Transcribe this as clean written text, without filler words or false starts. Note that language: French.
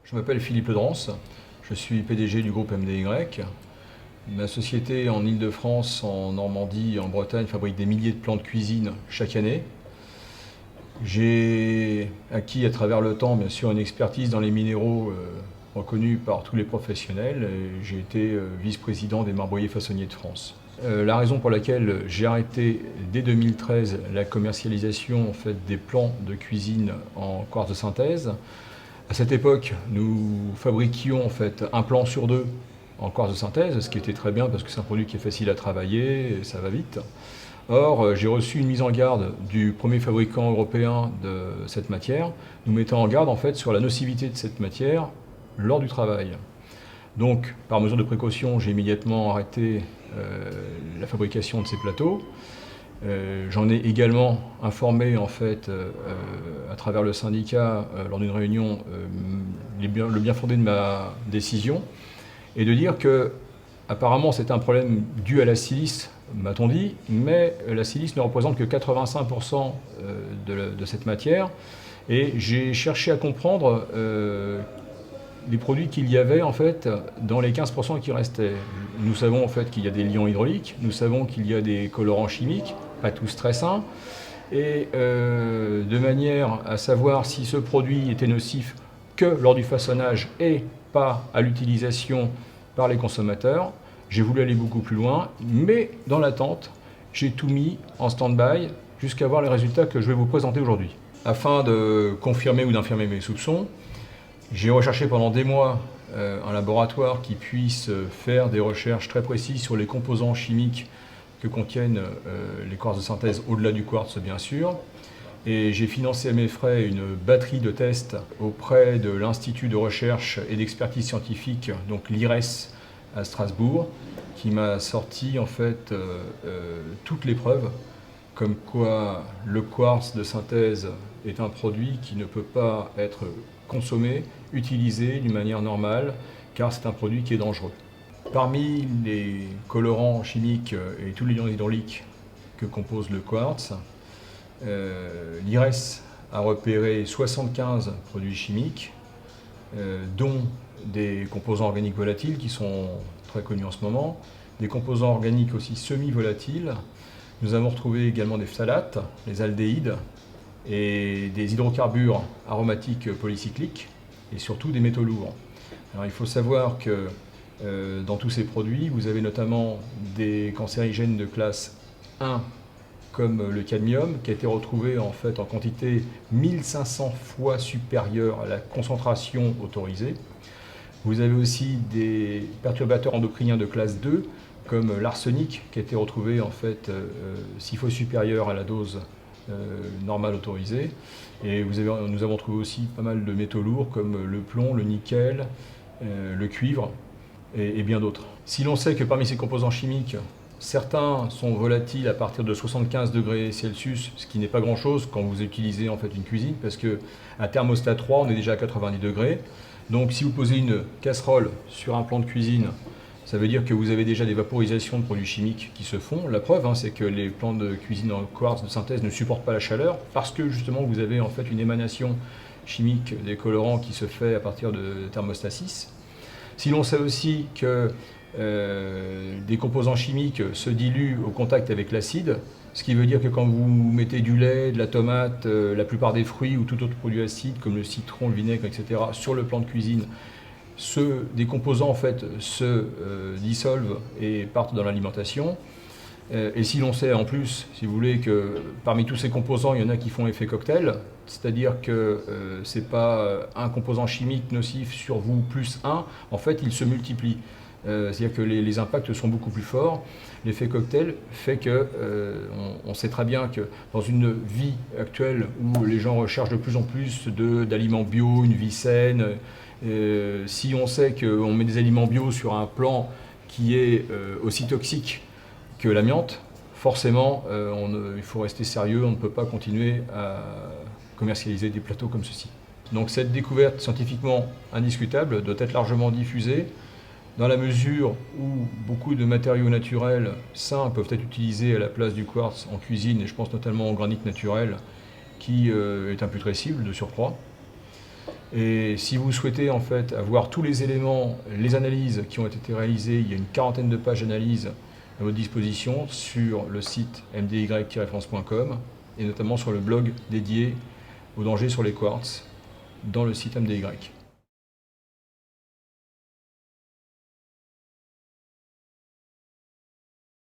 Je m'appelle Philippe Ledrance, je suis PDG du groupe MDY. Ma société en Île-de-France, en Normandie et en Bretagne fabrique des milliers de plans de cuisine chaque année. J'ai acquis à travers le temps, bien sûr, une expertise dans les minéraux reconnue par tous les professionnels. J'ai été vice-président des marbriers façonniers de France. La raison pour laquelle j'ai arrêté dès 2013 la commercialisation des plans de cuisine en quartz de synthèse. À cette époque, nous fabriquions un plan sur deux en quartz de synthèse, ce qui était très bien parce que c'est un produit qui est facile à travailler et ça va vite. Or, j'ai reçu une mise en garde du premier fabricant européen de cette matière, nous mettant en garde sur la nocivité de cette matière lors du travail. Donc, par mesure de précaution, j'ai immédiatement arrêté la fabrication de ces plateaux. J'en ai également informé à travers le syndicat lors d'une réunion le bien fondé de ma décision et de dire que apparemment c'est un problème dû à la silice, m'a-t-on dit, mais la silice ne représente que 85% de cette matière et j'ai cherché à comprendre les produits qu'il y avait dans les 15% qui restaient. Nous savons qu'il y a des liants hydrauliques, nous savons qu'il y a des colorants chimiques, pas tous très sains, et de manière à savoir si ce produit était nocif que lors du façonnage et pas à l'utilisation par les consommateurs. J'ai voulu aller beaucoup plus loin, mais dans l'attente, j'ai tout mis en stand-by jusqu'à voir les résultats que je vais vous présenter aujourd'hui. Afin de confirmer ou d'infirmer mes soupçons, j'ai recherché pendant des mois un laboratoire qui puisse faire des recherches très précises sur les composants chimiques que contiennent les quartz de synthèse, au-delà du quartz bien sûr. Et j'ai financé à mes frais une batterie de tests auprès de l'Institut de recherche et d'expertise scientifique, donc l'IRES à Strasbourg, qui m'a sorti toutes les preuves comme quoi le quartz de synthèse est un produit qui ne peut pas être consommé, utilisé d'une manière normale, car c'est un produit qui est dangereux. Parmi les colorants chimiques et tous les liants hydrauliques que compose le quartz, l'IRES a repéré 75 produits chimiques, dont des composants organiques volatiles qui sont très connus en ce moment, des composants organiques aussi semi-volatiles. Nous avons retrouvé également des phtalates, les aldéhydes, et des hydrocarbures aromatiques polycycliques, et surtout des métaux lourds. Alors, il faut savoir que dans tous ces produits, vous avez notamment des cancérigènes de classe 1, comme le cadmium, qui a été retrouvé en quantité 1500 fois supérieure à la concentration autorisée. Vous avez aussi des perturbateurs endocriniens de classe 2, comme l'arsenic, qui a été retrouvé 6 fois supérieur à la dose normale autorisée. Et nous avons trouvé aussi pas mal de métaux lourds, comme le plomb, le nickel, le cuivre et bien d'autres. Si l'on sait que parmi ces composants chimiques, certains sont volatiles à partir de 75 degrés Celsius, ce qui n'est pas grand-chose quand vous utilisez une cuisine, parce qu'à thermostat 3, on est déjà à 90 degrés. Donc si vous posez une casserole sur un plan de cuisine, ça veut dire que vous avez déjà des vaporisations de produits chimiques qui se font. La preuve, c'est que les plans de cuisine en quartz de synthèse ne supportent pas la chaleur, parce que justement vous avez une émanation chimique des colorants qui se fait à partir de thermostat 6. Si l'on sait aussi que des composants chimiques se diluent au contact avec l'acide, ce qui veut dire que quand vous mettez du lait, de la tomate, la plupart des fruits ou tout autre produit acide comme le citron, le vinaigre, etc. sur le plan de cuisine, des composants se dissolvent et partent dans l'alimentation. Et si l'on sait en plus, si vous voulez, que parmi tous ces composants, il y en a qui font effet cocktail, c'est-à-dire que ce n'est pas un composant chimique nocif sur vous plus un, ils se multiplient. C'est-à-dire que les impacts sont beaucoup plus forts. L'effet cocktail fait que on sait très bien que dans une vie actuelle où les gens recherchent de plus en plus d'aliments bio, une vie saine, si on sait qu'on met des aliments bio sur un plan qui est aussi toxique que l'amiante, forcément il faut rester sérieux, on ne peut pas continuer à commercialiser des plateaux comme ceci. Donc cette découverte scientifiquement indiscutable doit être largement diffusée, dans la mesure où beaucoup de matériaux naturels sains peuvent être utilisés à la place du quartz en cuisine, et je pense notamment au granit naturel, qui est imputrescible de surcroît. Et si vous souhaitez en fait avoir tous les éléments, les analyses qui ont été réalisées, il y a une quarantaine de pages d'analyse à votre disposition sur le site mdy-france.com et notamment sur le blog dédié aux dangers sur les quartz dans le site MDY.